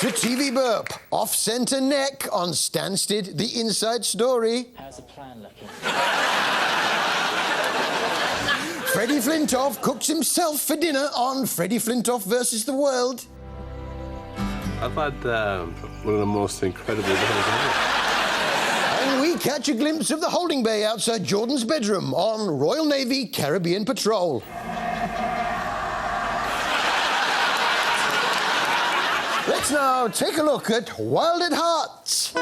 to TV Burp, off-centre neck on Stansted, the inside story. How's the plan looking? Freddie Flintoff cooks himself for dinner on Freddie Flintoff versus the world. I've had one of the most incredible days ever. And we catch a glimpse of the holding bay outside Jordan's bedroom on Royal Navy Caribbean Patrol. Let's now take a look at Wild at Heart.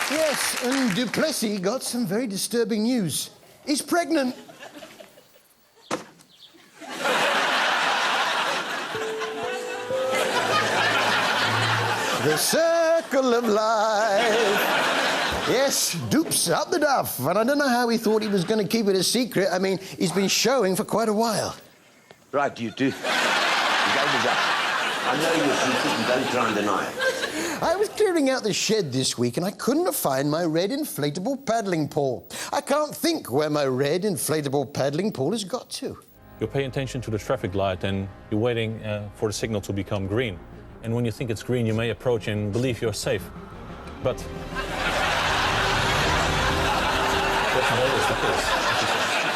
Yes, and Duplessis got some very disturbing news. He's pregnant. The circle of life. Yes, Dupe's up the duff, and I don't know how he thought he was going to keep it a secret. I mean, he's been showing for quite a while. Right, you two. You gave it up. I know you're secret and don't try and deny it. I was clearing out the shed this week and I couldn't find my red inflatable paddling pool. I can't think where my red inflatable paddling pool has got to. You're paying attention to the traffic light and you're waiting for the signal to become green. And when you think it's green, you may approach and believe you're safe. But...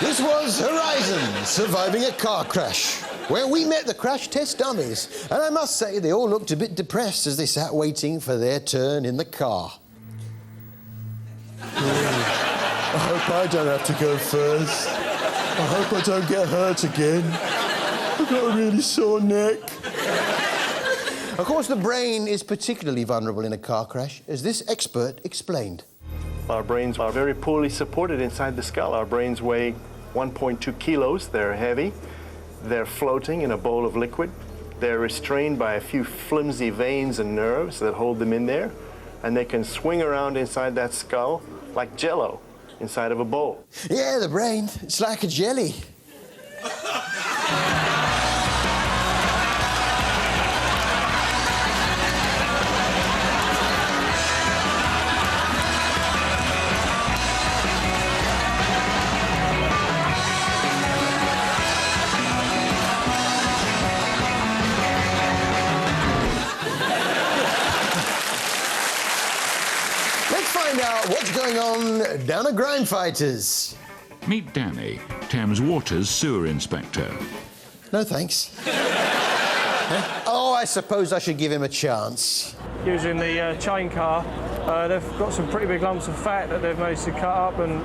This was Horizon, surviving a car crash, where we met the crash test dummies. And I must say, they all looked a bit depressed as they sat waiting for their turn in the car. I hope I don't have to go first. I hope I don't get hurt again. I've got a really sore neck. Of course, the brain is particularly vulnerable in a car crash, as this expert explained. Our brains are very poorly supported inside the skull. Our brains weigh 1.2 kilos. They're heavy. They're floating in a bowl of liquid. They're restrained by a few flimsy veins and nerves that hold them in there, and they can swing around inside that skull like Jell-O inside of a bowl. Yeah, the brain. It's like a jelly. Find out what's going on down at Grime Fighters. Meet Danny, Thames Water's sewer inspector. No, thanks. Oh, I suppose I should give him a chance. Using the chain car, they've got some pretty big lumps of fat that they've managed to cut up and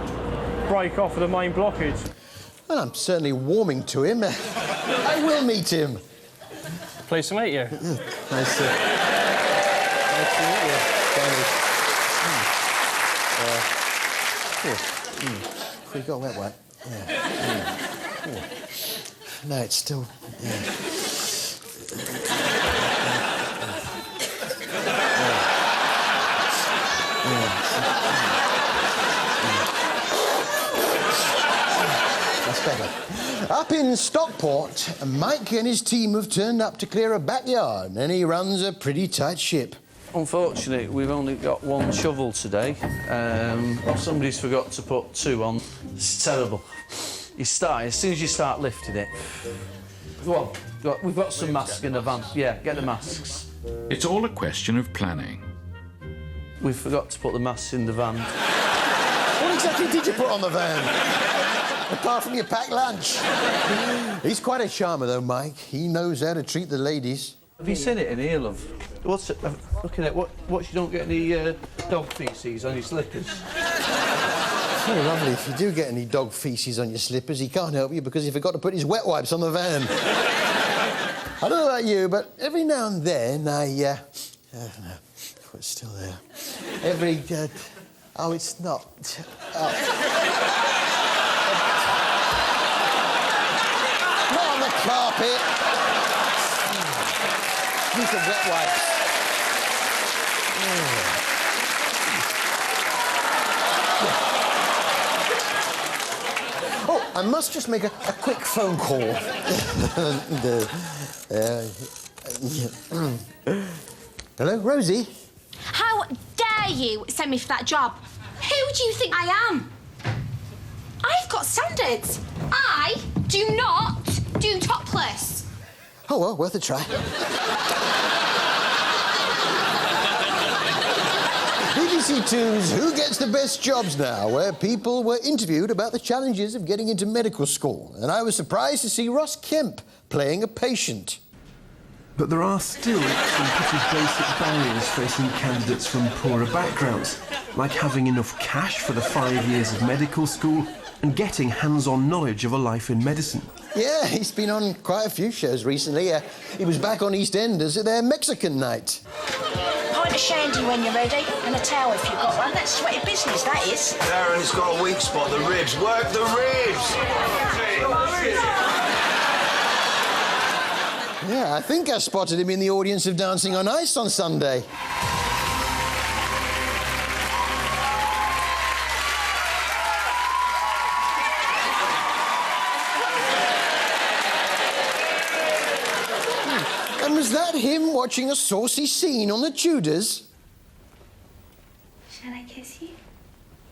break off of the main blockage. Well, I'm certainly warming to him. I will meet him. Pleased to meet you. Nice to meet you, Danny. We got a wet one. Yeah. No, it's still. Yeah. That's better. Up in Stockport, Mike and his team have turned up to clear a backyard, and he runs a pretty tight ship. Unfortunately, we've only got one shovel today. Somebody's forgot to put two on. It's terrible. As soon as you start lifting it... Go on, we've got some masks in the van. Yeah, get the masks. It's all a question of planning. We forgot to put the masks in the van. What exactly did you put on the van? Apart from your packed lunch. He's quite a charmer, though, Mike. He knows how to treat the ladies. Have you seen it in here, love? What's it? Looking at what you don't get any dog feces on your slippers. Very lovely. If you do get any dog feces on your slippers, he can't help you because he forgot to put his wet wipes on the van. I don't know about you, but every now and then I No, it's still there. Every... oh, it's not. Oh. Not on the carpet. Use the wet wipes. Oh, I must just make a quick phone call. Hello, Rosie? How dare you send me for that job? Who do you think I am? I've got standards. I do not do topless. Oh, well, worth a try. BBC Two's Who Gets the Best Jobs Now, where people were interviewed about the challenges of getting into medical school. And I was surprised to see Ross Kemp playing a patient. But there are still some pretty basic barriers facing candidates from poorer backgrounds, like having enough cash for the 5 years of medical school and getting hands-on knowledge of a life in medicine. Yeah, he's been on quite a few shows recently. He was back on EastEnders at their Mexican night. Pint of shandy when you're ready, and a towel if you've got one. That's sweaty business, that is. Darren, it's got a weak spot, the ribs. Work the ribs! Yeah, I think I spotted him in the audience of Dancing on Ice on Sunday. And was that him watching a saucy scene on the Tudors? Shall I kiss you?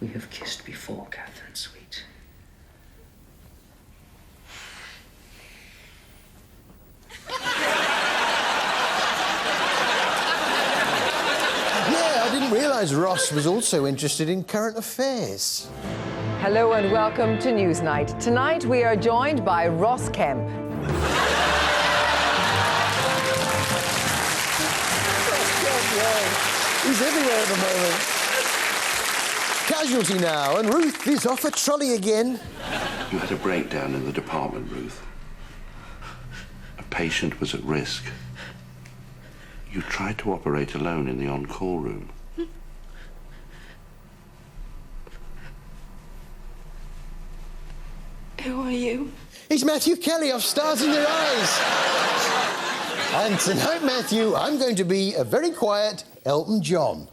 We have kissed before, Catherine, sweet. Yeah, I didn't realise Ross was also interested in current affairs. Hello and welcome to Newsnight. Tonight we are joined by Ross Kemp. He's everywhere at the moment. Casualty now, and Ruth is off a trolley again. You had a breakdown in the department, Ruth. A patient was at risk. You tried to operate alone in the on-call room. Who are you? He's Matthew Kelly of Stars in Their Eyes. And tonight, Matthew, I'm going to be a very quiet Elton John.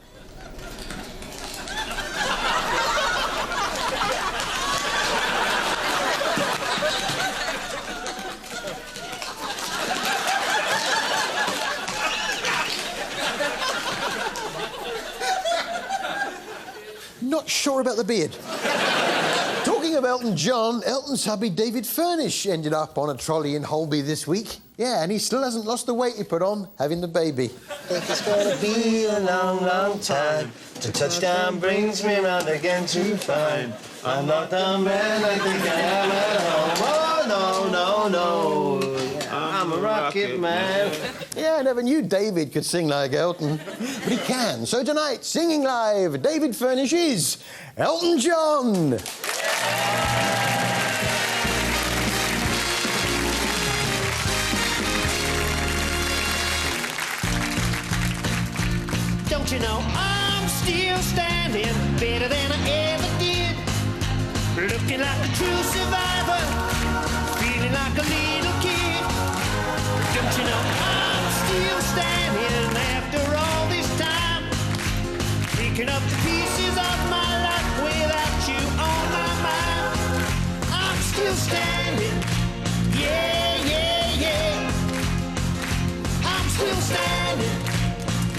Not sure about the beard. Talking of Elton John, Elton's hubby David Furnish ended up on a trolley in Holby this week. Yeah, and he still hasn't lost the weight he put on having the baby. Think it's gonna be a long, long time. To touchdown brings me round again to find I'm not the man I think I am at home. Oh, no, no, no. I'm a rocket man. Yeah, I never knew David could sing like Elton. But he can. So tonight, singing live, David Furnish is Elton John. Don't you know I'm still standing better than I ever did? Looking like a true survivor, feeling like a little kid. Don't you know I'm still standing after all this time, picking up the pieces of my life without you on my mind. I'm still standing, yeah, yeah, yeah. I'm still standing,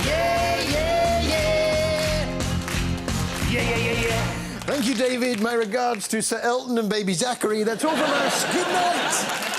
yeah, yeah, yeah. Yeah, yeah, yeah, yeah. Thank you, David. My regards to Sir Elton and baby Zachary. That's all from us. Good night.